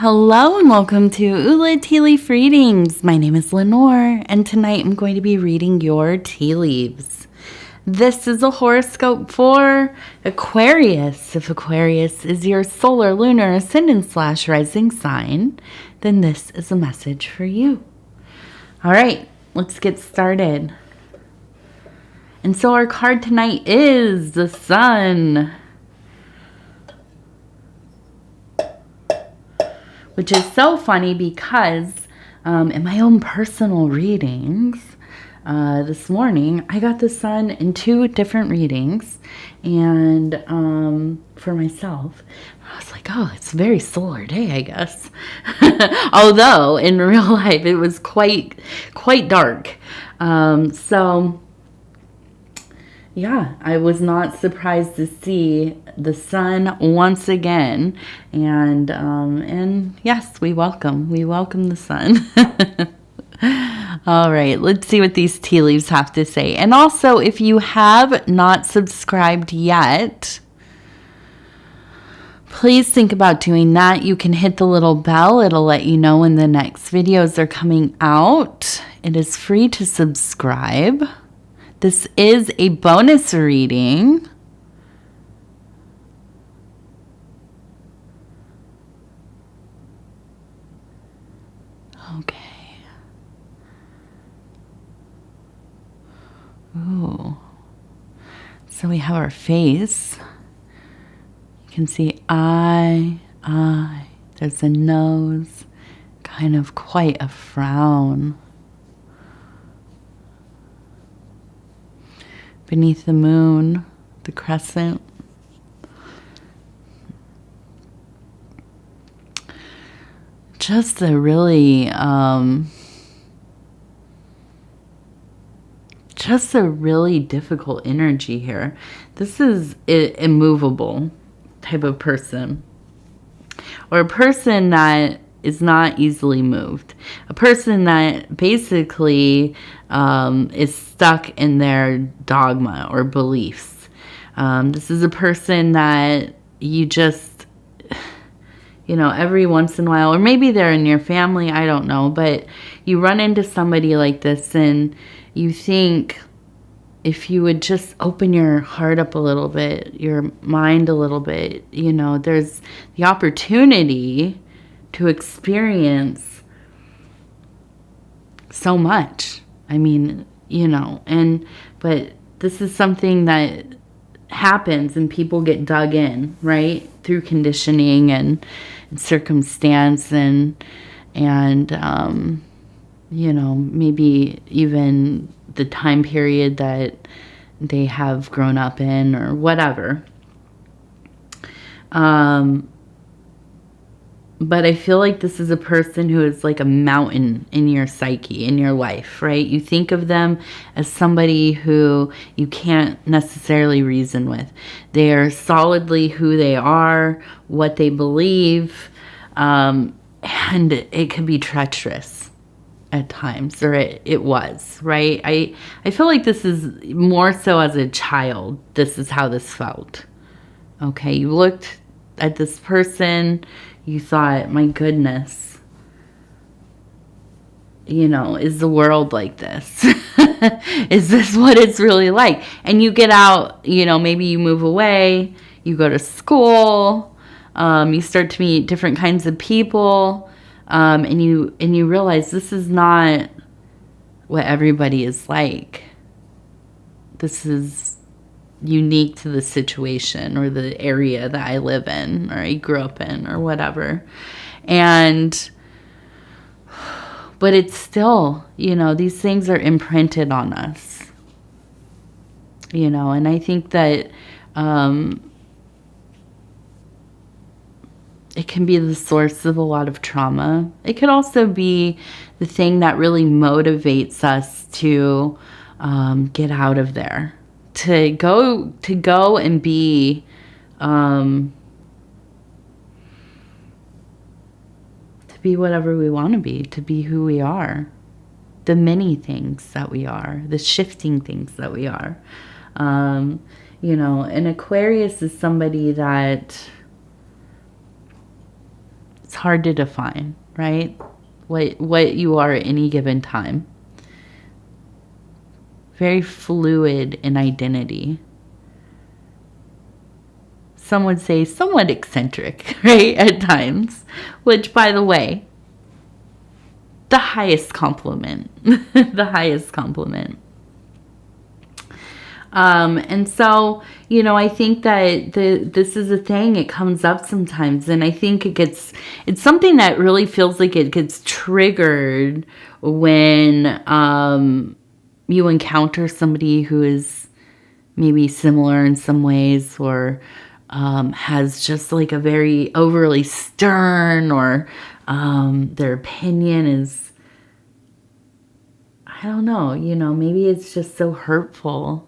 Hello and welcome to Ula Tea Leaf Readings. My name is Lenor and tonight I'm going to be reading your tea leaves. This is a horoscope for Aquarius. If Aquarius is your solar, lunar, ascendant / rising sign, then this is a message for you. All right, let's get started. And so our card tonight is the Sun, which is so funny because in my own personal readings this morning, I got the Sun in 2 different readings. And for myself, I was like, oh, it's a very solar day, I guess. Although in real life, it was quite dark. Yeah, I was not surprised to see the Sun once again, and yes, we welcome the Sun. All right, let's see what these tea leaves have to say. And also, if you have not subscribed yet, please think about doing that. You can hit the little bell. It'll let you know when the next videos are coming out. It is free to subscribe. This is a bonus reading. Okay. Ooh. So we have our face. You can see eye. There's a nose. Kind of quite a frown. Beneath the moon, the crescent. Just a really, difficult energy here. This is an immovable type of person. Or a person that is not easily moved. A person that basically is stuck in their dogma or beliefs. This is a person that you just, every once in a while, or maybe they're in your family, I don't know, but you run into somebody like this and you think, if you would just open your heart up a little bit, your mind a little bit, there's the opportunity to experience so much. I mean, but this is something that happens and people get dug in, right? Through conditioning and circumstance and maybe even the time period that they have grown up in or whatever. But I feel like this is a person who is like a mountain in your psyche, in your life, right? You think of them as somebody who you can't necessarily reason with. They are solidly who they are, what they believe, and it can be treacherous at times, or it was, right? I feel like this is more so as a child. This is how this felt. Okay, you looked at this person, you thought, my goodness, is the world like this? Is this what it's really like? And you get out, maybe you move away, you go to school, you start to meet different kinds of people, and you realize this is not what everybody is like. This is unique to the situation or the area that I live in or I grew up in or whatever. But it's still, these things are imprinted on us, and I think that it can be the source of a lot of trauma. It could also be the thing that really motivates us to get out of there. To go and be to be whatever we want to be who we are, the many things that we are, the shifting things that we are. And Aquarius is somebody that It's hard to define, right? What you are at any given time. Very fluid in identity. Some would say somewhat eccentric, right, at times. Which, by the way, the highest compliment. The highest compliment. And so, you know, I think that this is a thing. It comes up sometimes, and I think it's something that really feels like it gets triggered when you encounter somebody who is maybe similar in some ways, or has just like a very overly stern, or their opinion is, I don't know, you know, maybe it's just so hurtful.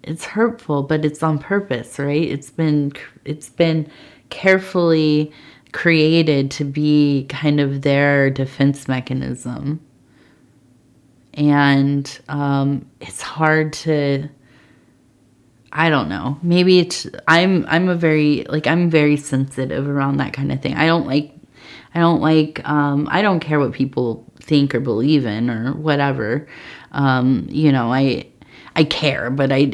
It's hurtful, but it's on purpose, right? It's been carefully created to be kind of their defense mechanism. And it's hard to, I don't know, maybe it's, I'm very sensitive around that kind of thing. I don't care what people think or believe in or whatever. You know, I care, but I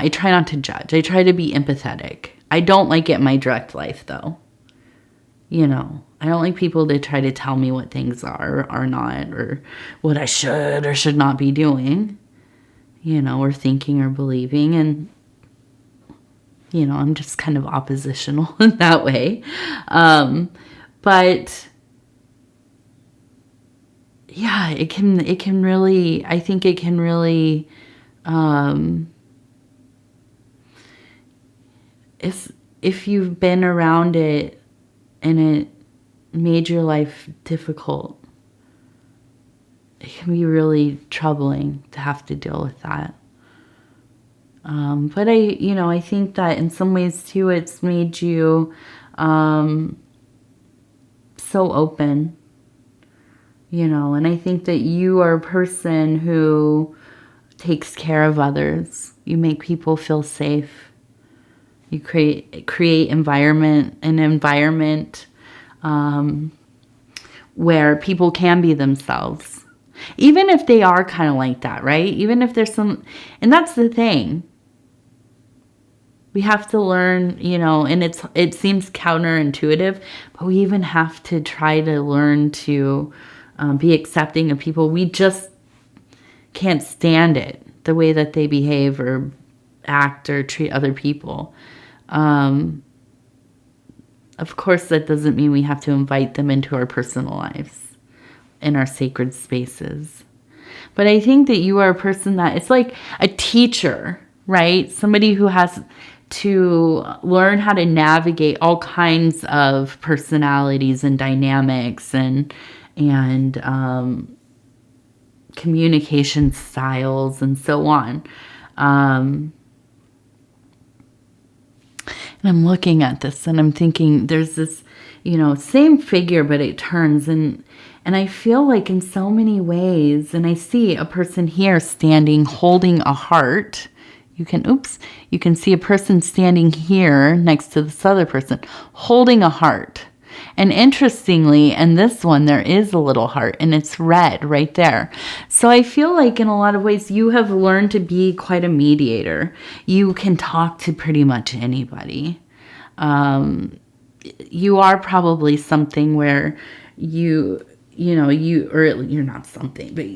try not to judge. I try to be empathetic. I don't like it in my direct life, though. You know, I don't like people to try to tell me what things are not, or what I should or should not be doing, you know, or thinking or believing. And, you know, I'm just kind of oppositional in that way. But yeah, it can really, I think it can really, if you've been around it and it made your life difficult, it can be really troubling to have to deal with that. But I think that in some ways too, it's made you so open, you know, and I think that you are a person who takes care of others. You make people feel safe. You create an environment where people can be themselves, even if they are kind of like that, right? Even if there's some, and that's the thing. We have to learn, you know, and it seems counterintuitive, but we even have to try to learn to be accepting of people. We just can't stand it, the way that they behave or act or treat other people. Of course, that doesn't mean we have to invite them into our personal lives, in our sacred spaces. But I think that you are a person that, it's like a teacher, right? Somebody who has to learn how to navigate all kinds of personalities and dynamics and communication styles and so on. And I'm looking at this and I'm thinking there's this, you know, same figure, but it turns, and I feel like in so many ways, and I see a person here standing holding a heart. You can see a person standing here next to this other person holding a heart. And interestingly, in this one, there is a little heart, and it's red right there. So I feel like in a lot of ways, you have learned to be quite a mediator. You can talk to pretty much anybody. You are probably something where you're not something, but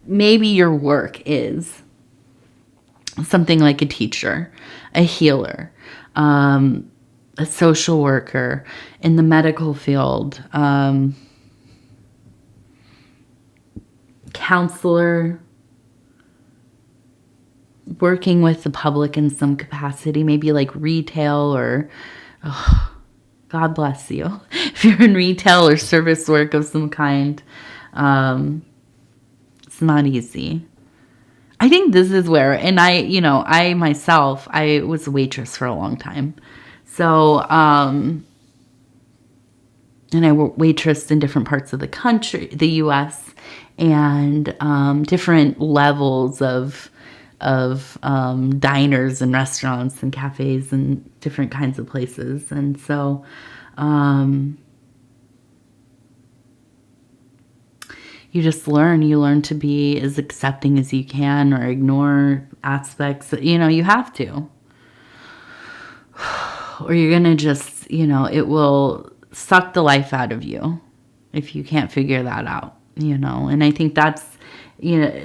maybe your work is something like a teacher, a healer, a social worker, in the medical field, counselor, working with the public in some capacity, maybe like retail or, God bless you, if you're in retail or service work of some kind. It's not easy. I think this is where, and I myself, I was a waitress for a long time. So, and I waitressed in different parts of the country, the U.S., and different levels of diners and restaurants and cafes and different kinds of places. And so You just learn. You learn to be as accepting as you can, or ignore aspects that, you have to. Or you're going to just, it will suck the life out of you if you can't figure that out, And I think that's,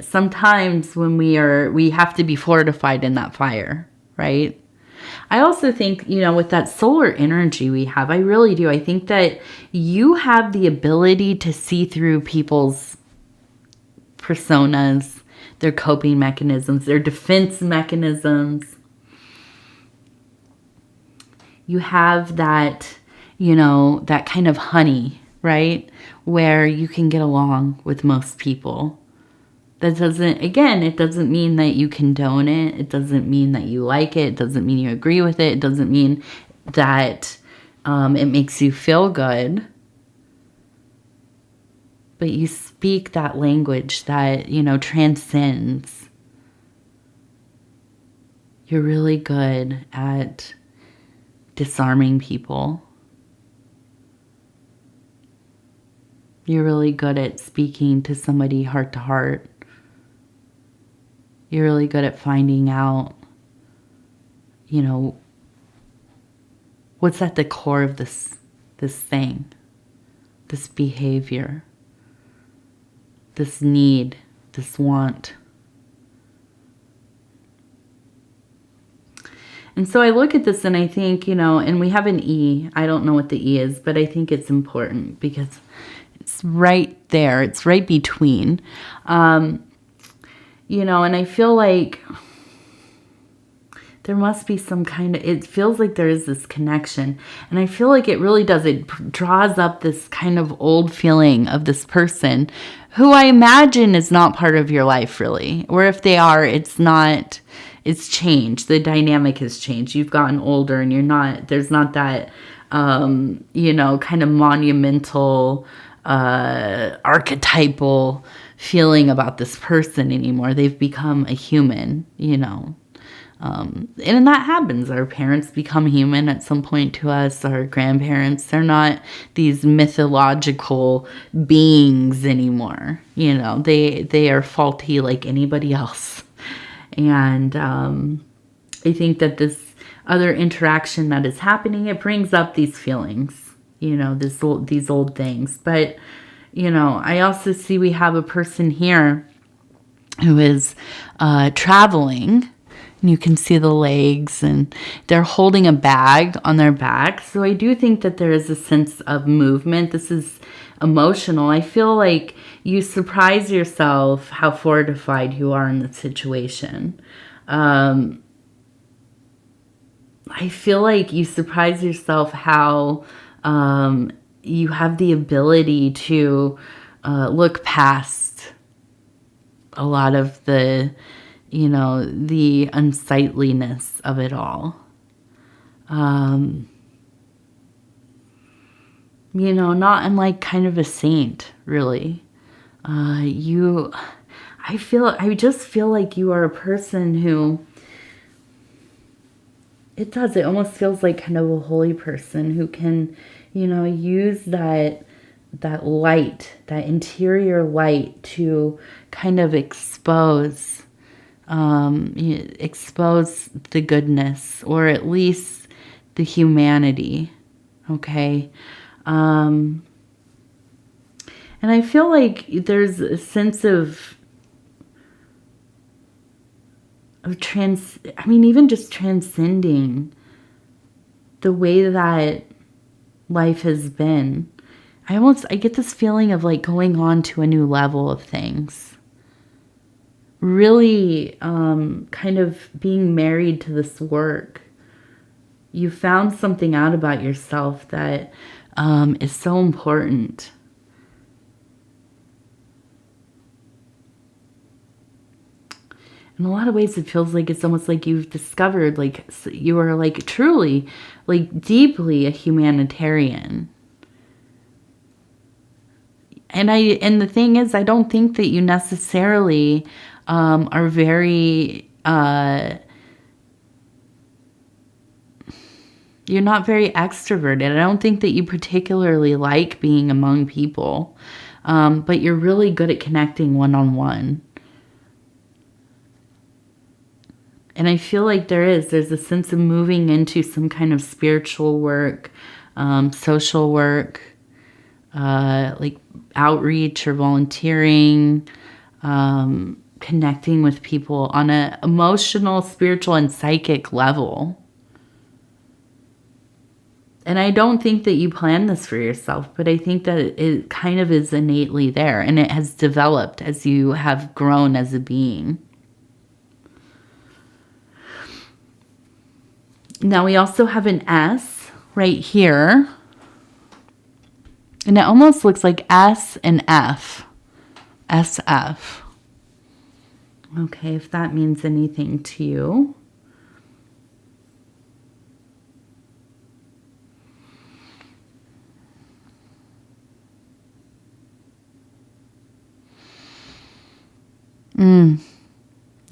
sometimes when we have to be fortified in that fire, right? I also think, with that solar energy we have, I really do. I think that you have the ability to see through people's personas, their coping mechanisms, their defense mechanisms. You have that, that kind of honey, right? Where you can get along with most people. That doesn't, again, it doesn't mean that you condone it. It doesn't mean that you like it. It doesn't mean you agree with it. It doesn't mean that it makes you feel good. But you speak that language that, transcends. You're really good at disarming people. You're really good at speaking to somebody heart to heart. You're really good at finding out, what's at the core of this thing, this behavior, this need, this want. And so I look at this and I think, and we have an E. I don't know what the E is, but I think it's important because it's right there. It's right between. And I feel like there must be some kind of, it feels like there is this connection. And I feel like it really does. It draws up this kind of old feeling of this person who I imagine is not part of your life really. Or if they are, it's changed. The dynamic has changed. You've gotten older and there's not that, kind of monumental, archetypal feeling about this person anymore. They've become a human, and that happens. Our parents become human at some point to us, our grandparents. They're not these mythological beings anymore. They are faulty like anybody else. And I think that this other interaction that is happening, it brings up these feelings, these old things. But, I also see we have a person here who is traveling. And you can see the legs and they're holding a bag on their back. So I do think that there is a sense of movement. This is emotional. I feel like you surprise yourself how fortified you are in the situation. I feel like you surprise yourself how you have the ability to look past a lot of the, the unsightliness of it all. Not unlike kind of a saint, really. I just feel like you are a person who, it almost feels like kind of a holy person who can, use that light, that interior light to kind of expose the goodness, or at least the humanity. Okay. And I feel like there's a sense of even just transcending the way that life has been. I get this feeling of like going on to a new level of things. Really kind of being married to this work. You found something out about yourself that is so important. In a lot of ways, it feels like it's almost like you've discovered, like you are like truly, like deeply a humanitarian. And the thing is, I don't think that you necessarily are very, You're not very extroverted. I don't think that you particularly like being among people, but you're really good at connecting one-on-one. And I feel like there's a sense of moving into some kind of spiritual work, social work, like outreach or volunteering, connecting with people on an emotional, spiritual, and psychic level. And I don't think that you plan this for yourself, but I think that it kind of is innately there, and it has developed as you have grown as a being. Now we also have an S right here. And it almost looks like S and F. SF. Okay, if that means anything to you.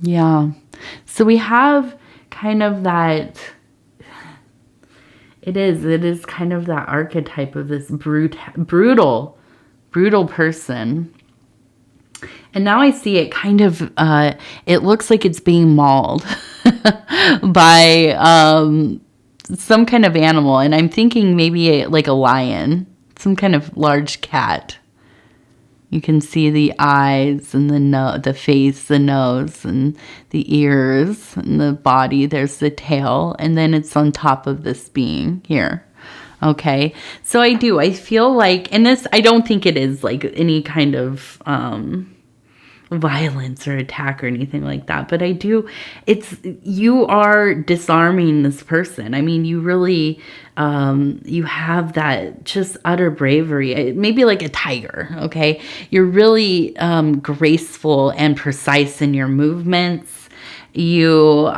Yeah. So we have kind of that, it is kind of that archetype of this brutal person. And now I see it kind of, it looks like it's being mauled by some kind of animal. And I'm thinking maybe like a lion, some kind of large cat. You can see the eyes and the face, the nose, and the ears, and the body. There's the tail, and then it's on top of this being here. Okay, so I feel like, and this, I don't think it is like any kind of violence or attack or anything like that, but you are disarming this person. I mean, you really, you have that just utter bravery, maybe like a tiger. Okay, you're really graceful and precise in your movements. You're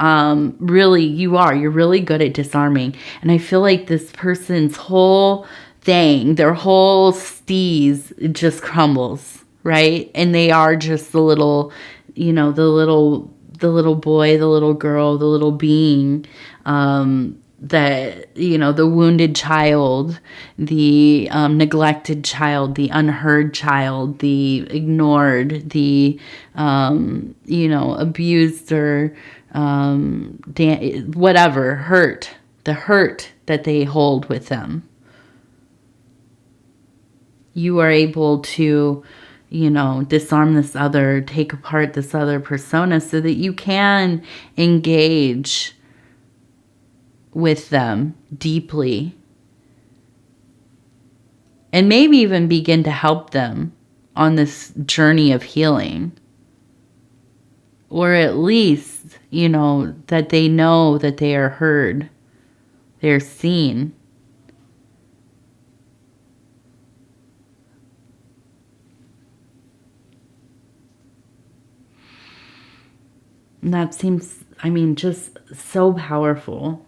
really good at disarming. And I feel like this person's whole thing, their whole steez just crumbles. Right? And they are just the little, the little boy, the little girl, the little being, that, the wounded child, the neglected child, the unheard child, the ignored, the, abused or whatever, hurt, the hurt that they hold with them. You are able to disarm this other, take apart this other persona so that you can engage with them deeply and maybe even begin to help them on this journey of healing. Or at least, that they know that they are heard, they're seen. And that seems, just so powerful.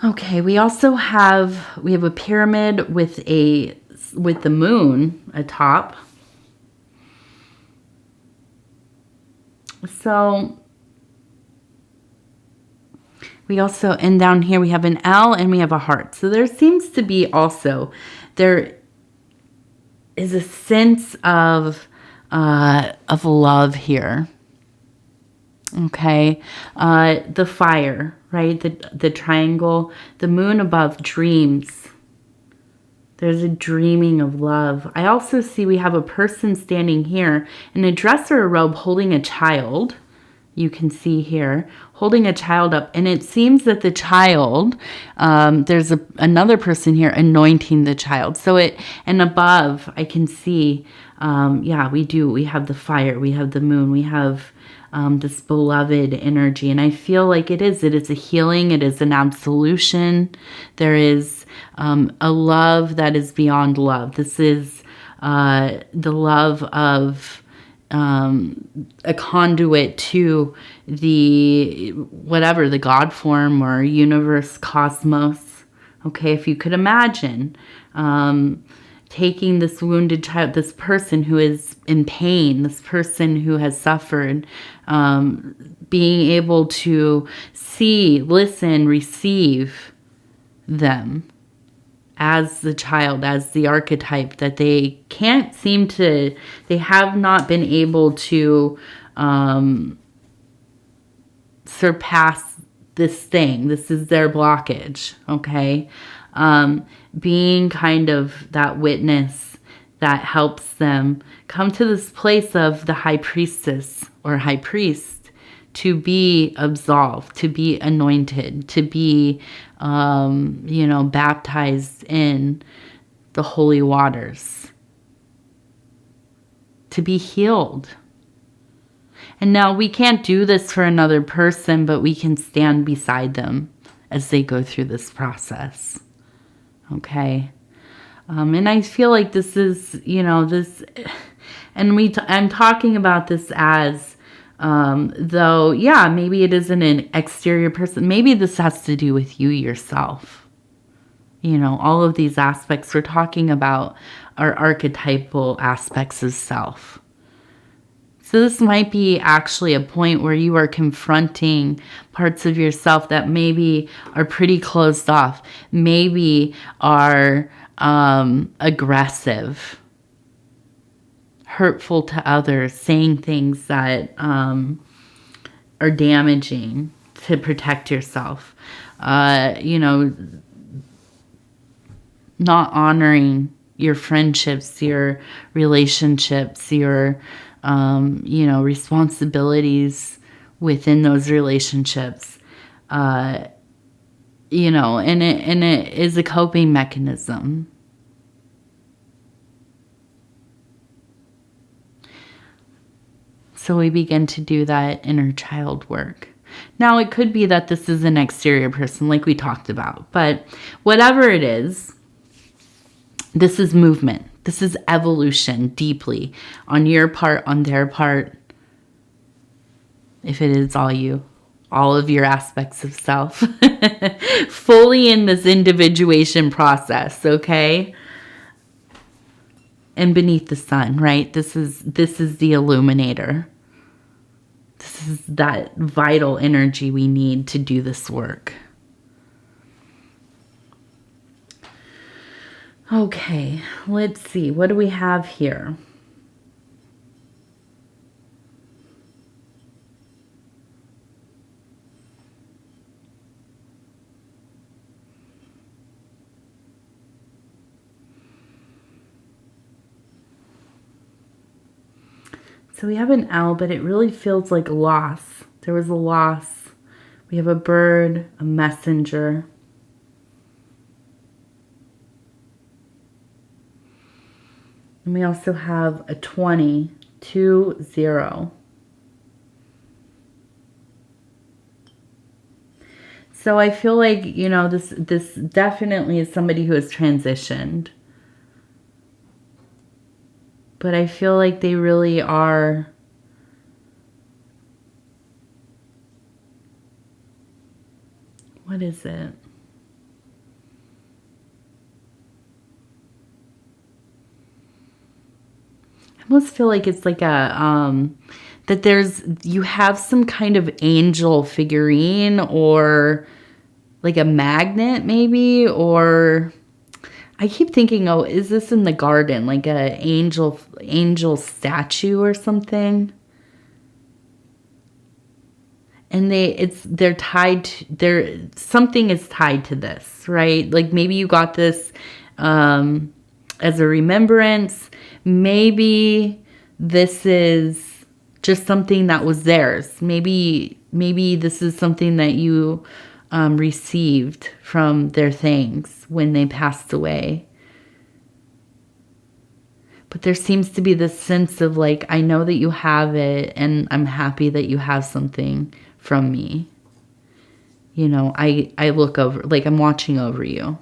Okay, we have a pyramid with the moon atop. So we also, and down here we have an L and we have a heart. So there seems to be also, there is a sense of love here. Okay, the fire, right? The triangle, the moon above dreams. There's a dreaming of love. I also see we have a person standing here in a dress or a robe holding a child. You can see here, holding a child up. And it seems that the child, there's another person here anointing the child. And above, I can see, we have the fire, we have the moon, we have this beloved energy. And I feel like it is a healing, it is an absolution. There is a love that is beyond love. This is the love of a conduit to the God form or universe, cosmos. Okay, if you could imagine, taking this wounded child, this person who is in pain, this person who has suffered, being able to see, listen, receive them as the child, as the archetype that they can't seem to, they have not been able to surpass this thing. This is their blockage, okay? Being kind of that witness that helps them come to this place of the high priestess or high priest to be absolved, to be anointed, to be, baptized in the holy waters, to be healed. And now we can't do this for another person, but we can stand beside them as they go through this process. Okay. And I feel like this is, this, and I'm talking about this as, though, yeah, maybe it isn't an exterior person. Maybe this has to do with you yourself. All of these aspects we're talking about are archetypal aspects of self. So this might be actually a point where you are confronting parts of yourself that maybe are pretty closed off, maybe are aggressive, hurtful to others, saying things that are damaging to protect yourself, not honoring your friendships, your relationships, your responsibilities within those relationships, and it is a coping mechanism. So we begin to do that inner child work. Now, it could be that this is an exterior person like we talked about, but whatever it is, this is movement. This is evolution deeply on your part, on their part. If it is all you, all of your aspects of self, fully in this individuation process, okay? And beneath the sun, right? This is the illuminator. This is that vital energy we need to do this work. Okay, let's see. What do we have here? So we have an owl, but it really feels like loss. There was a loss. We have a bird, a messenger. And we also have a 20, 2-0. So I feel like, this definitely is somebody who has transitioned. But I feel like they really are what is it? I almost feel like it's like a that you have some kind of angel figurine or like a magnet maybe, or I keep thinking, oh, is this in the garden? Like a angel statue or something? And something is tied to this, right? Like maybe you got this as a remembrance. Maybe this is just something that was theirs. Maybe this is something that you received from their things when they passed away. But there seems to be this sense of like, I know that you have it and I'm happy that you have something from me. I look over, like I'm watching over you.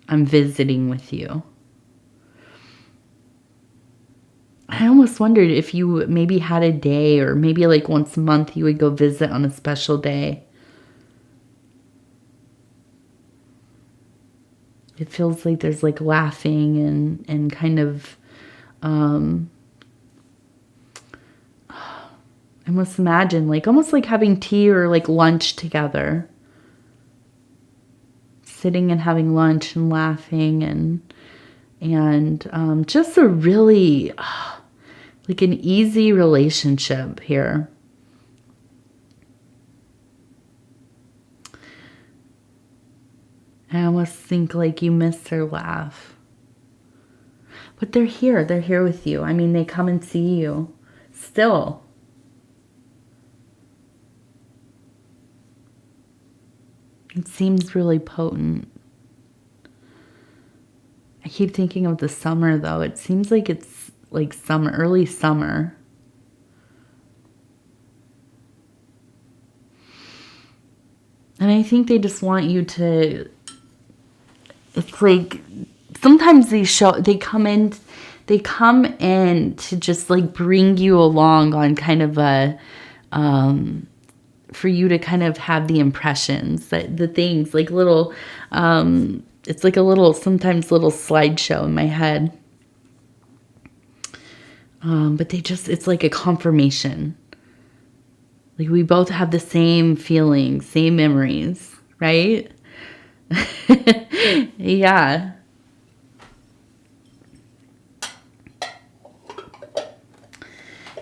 I'm visiting with you. I almost wondered if you maybe had a day, or maybe like once a month you would go visit on a special day. It feels like there's like laughing and kind of, I must imagine like almost like having tea or like lunch together. Sitting and having lunch and laughing and just a really like an easy relationship here. I almost think like you miss their laugh. But they're here. They're here with you. I mean, they come and see you still. It seems really potent. I keep thinking of the summer, though. It seems like it's like summer, early summer. And I think they just want you to... It's like sometimes they come in to just like bring you along on kind of a for you to kind of have the impressions, that the things like little it's like a little, sometimes little slideshow in my head. But it's like a confirmation. Like we both have the same feelings, same memories, right? Yeah.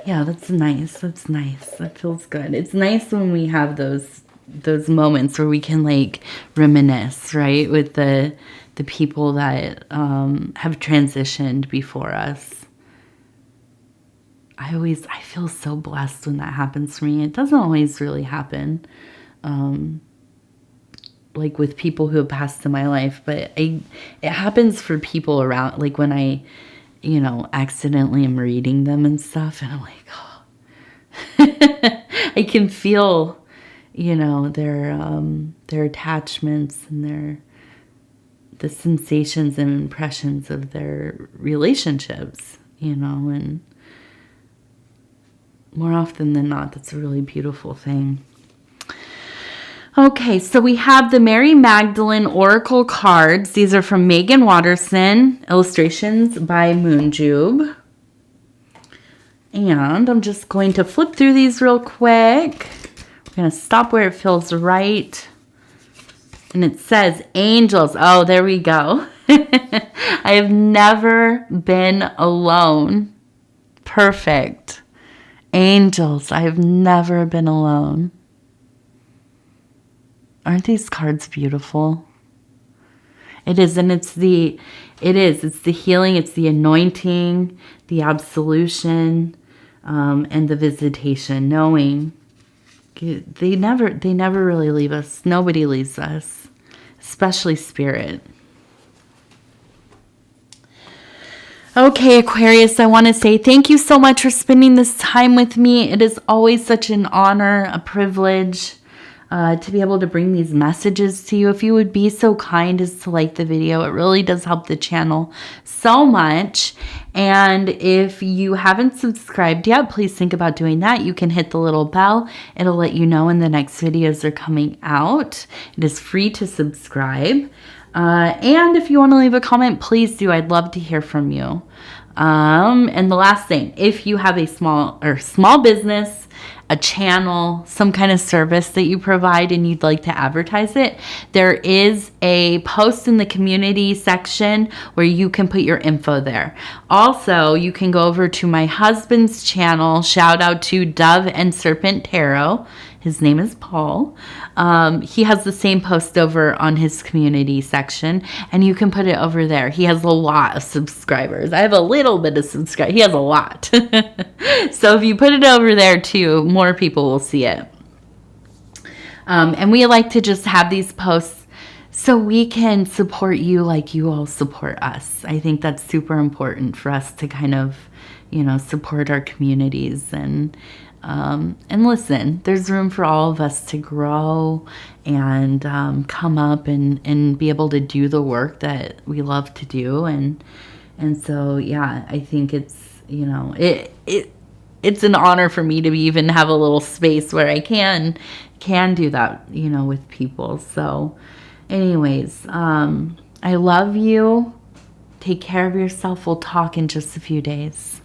Yeah, that's nice. That's nice. That feels good. It's nice when we have those moments where we can like reminisce, right? With the people that have transitioned before us. I feel so blessed when that happens for me. It doesn't always really happen. Like with people who have passed in my life, but it happens for people around, like when I, accidentally am reading them and stuff, and I'm like, oh, I can feel, their attachments and the sensations and impressions of their relationships, and more often than not, that's a really beautiful thing. Okay, so we have the Mary Magdalene Oracle cards. These are from Megan Watterson, illustrations by Moonjube. And I'm just going to flip through these real quick. We're going to stop where it feels right. And it says angels. Oh, there we go. I have never been alone. Perfect. Angels. I have never been alone. Aren't these cards beautiful? It is, and it's the healing, it's the anointing, the absolution, and the visitation, knowing they never really leave us. Nobody leaves us, especially spirit. Okay, Aquarius, I want to say thank you so much for spending this time with me. It is always such an honor, a privilege, to be able to bring these messages to you. If you would be so kind as to like the video, it really does help the channel so much. And if you haven't subscribed yet, please think about doing that. You can hit the little bell. It'll let you know when the next videos are coming out. It is free to subscribe. And if you want to leave a comment, please do. I'd love to hear from you. And the last thing, if you have a small business, a channel, some kind of service that you provide and you'd like to advertise it, there is a post in the community section where you can put your info there. Also, you can go over to my husband's channel. Shout out to Dove and Serpent Tarot. His name is Paul. He has the same post over on his community section, and you can put it over there. He has a lot of subscribers. I have a little bit of subscribers. He has a lot. So if you put it over there too, more people will see it. And we like to just have these posts so we can support you like you all support us. I think that's super important for us to kind of, support our communities and listen, there's room for all of us to grow and come up and be able to do the work that we love to do. And so, yeah, I think it's, it's an honor for me to even have a little space where I can do that, with people. So anyways, I love you. Take care of yourself. We'll talk in just a few days.